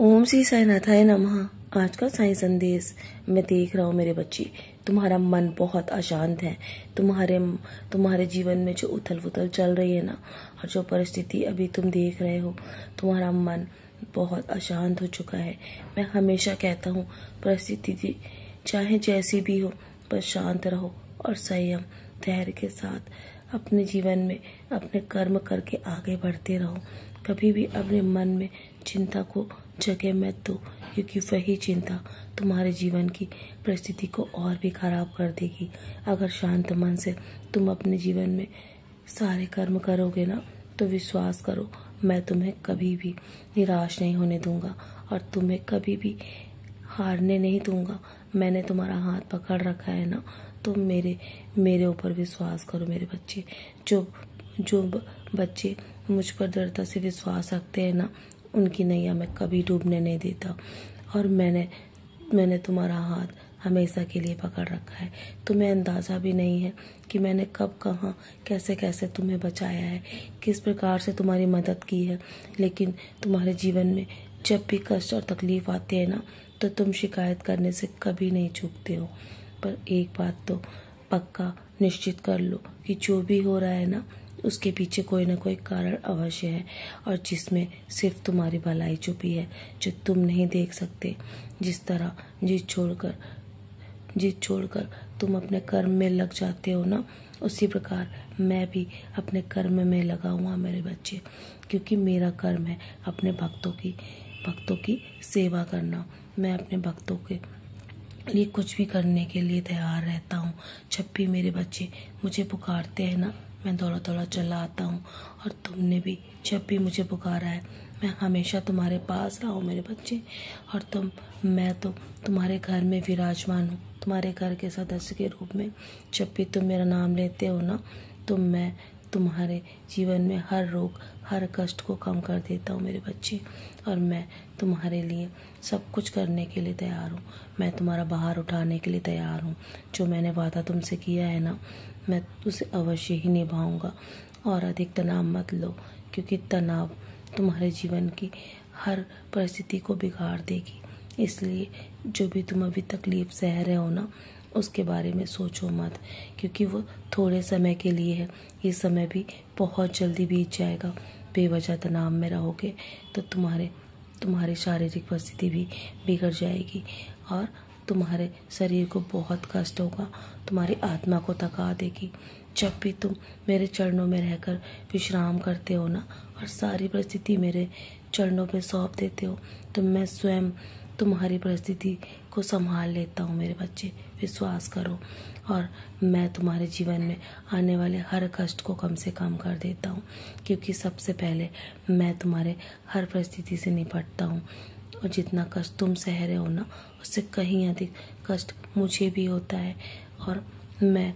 ओम श्री साईनाथाय नमः। आज का साईं संदेश मैं देख रहा हूँ मेरे बच्चे, तुम्हारा मन बहुत अशांत है। तुम्हारे जीवन में जो उथल पुथल चल रही है ना, और जो परिस्थिति अभी तुम देख रहे हो, तुम्हारा मन बहुत अशांत हो चुका है। मैं हमेशा कहता हूँ परिस्थिति चाहे जैसी भी हो, पर शांत रहो और संयम धैर्य के साथ अपने जीवन में अपने कर्म करके आगे बढ़ते रहो। कभी भी अपने मन में चिंता को जगह मत दो, क्योंकि वही चिंता तुम्हारे जीवन की परिस्थिति को और भी खराब कर देगी। अगर शांत मन से तुम अपने जीवन में सारे कर्म करोगे ना, तो विश्वास करो, मैं तुम्हें कभी भी निराश नहीं होने दूंगा और तुम्हें कभी भी हारने नहीं दूंगा। मैंने तुम्हारा हाथ पकड़ रखा है ना, तो मेरे ऊपर विश्वास करो मेरे बच्चे। जो बच्चे मुझ पर दृढ़ता से विश्वास रखते हैं ना, उनकी नैया मैं कभी डूबने नहीं देता। और मैंने तुम्हारा हाथ हमेशा के लिए पकड़ रखा है। तुम्हें अंदाज़ा भी नहीं है कि मैंने कब कहाँ कैसे कैसे तुम्हें बचाया है, किस प्रकार से तुम्हारी मदद की है। लेकिन तुम्हारे जीवन में जब भी कष्ट और तकलीफ आते हैं ना, तो तुम शिकायत करने से कभी नहीं चूकते हो। पर एक बात तो पक्का निश्चित कर लो कि जो भी हो रहा है ना, उसके पीछे कोई ना कोई कारण अवश्य है, और जिसमें सिर्फ तुम्हारी भलाई छुपी है, जो तुम नहीं देख सकते। जिस तरह जिद छोड़कर तुम अपने कर्म में लग जाते हो ना, उसी प्रकार मैं भी अपने कर्म में लगा हुआ मेरे बच्चे, क्योंकि मेरा कर्म है अपने भक्तों की सेवा करना। मैं अपने भक्तों के लिए कुछ भी करने के लिए तैयार रहता हूँ। जब भी मेरे बच्चे मुझे पुकारते हैं ना, मैं दौड़ा दौड़ा चला आता हूँ। और तुमने भी जब भी मुझे पुकारा है, मैं हमेशा तुम्हारे पास रहा हूँ मेरे बच्चे। और मैं तो तुम्हारे घर में विराजमान हूँ, तुम्हारे घर के सदस्य के रूप में। जब भी तुम मेरा नाम लेते हो ना, तो मैं तुम्हारे जीवन में हर रोग हर कष्ट को कम कर देता हूँ मेरे बच्चे। और मैं तुम्हारे लिए सब कुछ करने के लिए तैयार हूँ। मैं तुम्हारा भार उठाने के लिए तैयार हूँ। जो मैंने वादा तुमसे किया है ना, मैं उसे अवश्य ही निभाऊंगा। और अधिक तनाव मत लो, क्योंकि तनाव तुम्हारे जीवन की हर परिस्थिति को बिगाड़ देगी। इसलिए जो भी तुम अभी तकलीफ सह रहे हो ना, उसके बारे में सोचो मत, क्योंकि वो थोड़े समय के लिए है। ये समय भी बहुत जल्दी बीत जाएगा। बेवजह तनाव में रहोगे तो तुम्हारी शारीरिक परिस्थिति भी बिगड़ जाएगी, और तुम्हारे शरीर को बहुत कष्ट होगा, तुम्हारी आत्मा को थका देगी। जब भी तुम मेरे चरणों में रहकर विश्राम करते हो ना, और सारी परिस्थिति मेरे चरणों पे सौंप देते हो, तो मैं स्वयं तुम्हारी परिस्थिति को संभाल लेता हूँ मेरे बच्चे। विश्वास करो, और मैं तुम्हारे जीवन में आने वाले हर कष्ट को कम से कम कर देता हूँ, क्योंकि सबसे पहले मैं तुम्हारे हर परिस्थिति से निपटता हूँ। और जितना कष्ट तुम सह रहे हो ना, उससे कहीं अधिक कष्ट मुझे भी होता है। और मैं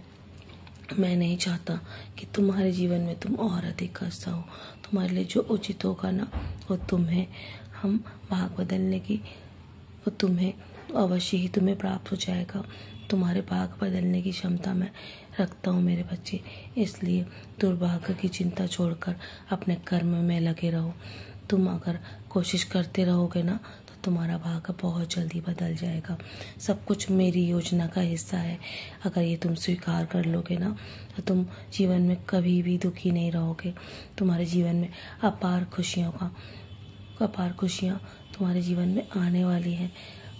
नहीं चाहता कि तुम्हारे जीवन में तुम और अधिक कष्ट सहो। तुम्हारे लिए जो उचित होगा ना, वो तुम्हें हम भाग बदलने की वो तुम्हें अवश्य ही तुम्हें प्राप्त हो जाएगा। तुम्हारे भाग बदलने की क्षमता मैं रखता हूँ मेरे बच्चे। इसलिए दुर्भाग्य की चिंता छोड़कर अपने कर्म में लगे रहो। तुम अगर कोशिश करते रहोगे ना, तो तुम्हारा भाग्य बहुत जल्दी बदल जाएगा। सब कुछ मेरी योजना का हिस्सा है। अगर ये तुम स्वीकार कर लोगे ना, तो तुम जीवन में कभी भी दुखी नहीं रहोगे। तुम्हारे जीवन में अपार खुशियाँ तुम्हारे जीवन में आने वाली है।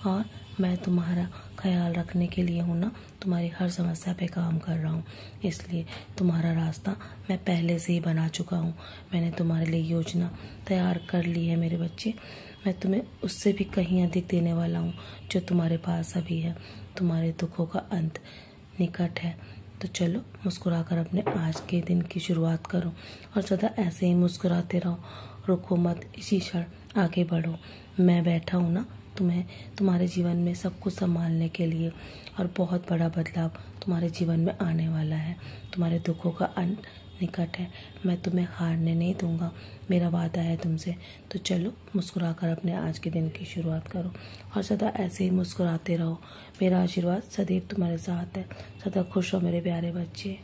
और मैं तुम्हारा ख्याल रखने के लिए हूँ ना, तुम्हारी हर समस्या पे काम कर रहा हूँ। इसलिए तुम्हारा रास्ता मैं पहले से ही बना चुका हूँ। मैंने तुम्हारे लिए योजना तैयार कर ली है मेरे बच्चे। मैं तुम्हें उससे भी कहीं अधिक देने वाला हूँ, जो तुम्हारे पास अभी है। तुम्हारे दुखों का अंत निकट है। तो चलो, मुस्कुराकर अपने आज के दिन की शुरुआत करो, और सदा ऐसे ही मुस्कुराते रहो। रुको मत, इसी क्षण आगे बढ़ो। मैं बैठा हूँ ना तुम्हारे जीवन में सब कुछ संभालने के लिए, और बहुत बड़ा बदलाव तुम्हारे जीवन में आने वाला है। तुम्हारे दुखों का अंत निकट है। मैं तुम्हें हारने नहीं दूंगा, मेरा वादा है तुमसे। तो चलो, मुस्कुराकर अपने आज के दिन की शुरुआत करो, और सदा ऐसे ही मुस्कुराते रहो। मेरा आशीर्वाद सदैव तुम्हारे साथ है। सदा खुश हो मेरे प्यारे बच्चे।